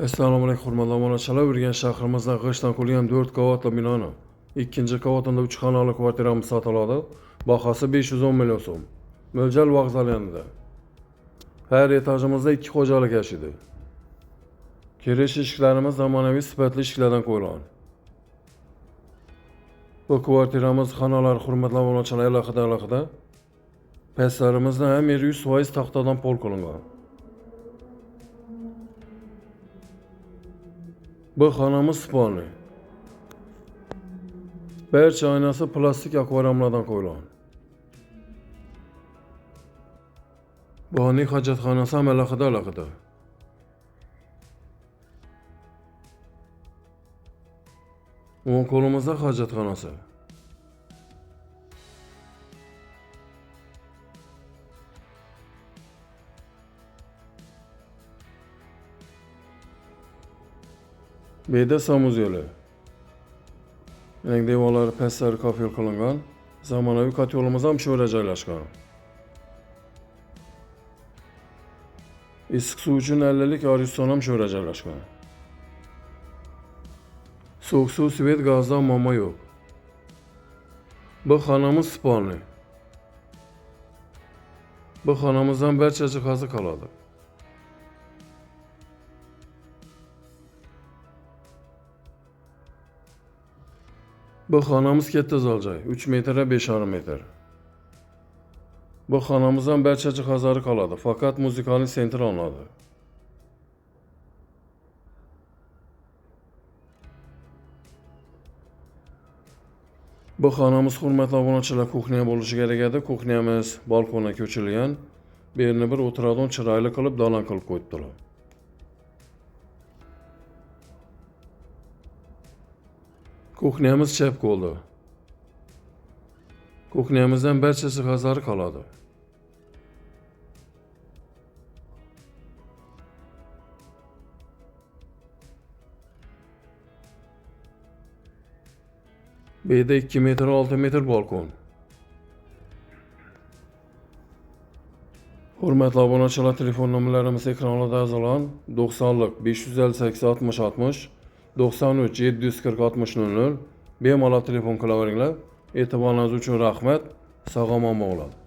Assalomu alaykum hurmatli obunachilar. Urganch shahrimizda g'ishtdan qurilgan 4 qavatli binoni ikkinchi qavatida 3 xonali kvartiramiz sotiladi. Bahasi 510 million so'm. Mo'ljal vokzal yonida. Har etajimizda 2 xo'jalik yashaydi. Kirish eshiklarimiz zamonaviy sifatli eshiklardan qo'yilgan. Bu kvartiramiz xonalari hurmatli obunachilar alohida. Pastlarimizda ham 100% taxtadan pol qilingan. Bu xonamiz spalni. Barcha oynasi plastik akvariumlardan qo'yilgan. Bog'ning hojatxonasi ham alohida. O'ng qo'limizda hojatxonasi. Beda samozyoli. Rang devorlari pastlari kofel qilingan. Zamonaviy kotyolimiz ham shu yerda joylashgan. Issiq suv uchun 50 lik arizon ham shu yerda joylashgan. So'q suv, svet, gazdan muammo yo'q. Bu xonamiz spalni. Bu xonamizdan barcha jihozi qoladi. Bu xonamiz katta zaljoy, 3 metr va 5,5 metr. Bu xonamizdan barcha jihozlari qoladi, faqat muzikali sentr olinadi. Bu xonamiz hurmatli obunachilar kuxnya bo'lishi kerak edi. Kuxnyamiz balkonga ko'chirilgan. Bu yerni bir o'tiradigan chiroyli qilib dalan qilib qo'yibdilar. Kuxnyamiz chap qo'lda. Kuxnyamizdan barcha jihozlari qoladi. Bu yerda 2 metr 6 metr balkon. Hurmatli obunachilar, telefon nomerlarimiz ekranlarda yozilgan. 90 lik 558 60 60 93 740 60 00. Bemalol telefon qilaveringlar. E'tiboringiz uchun rahmat. Sog' omon bo'linglar.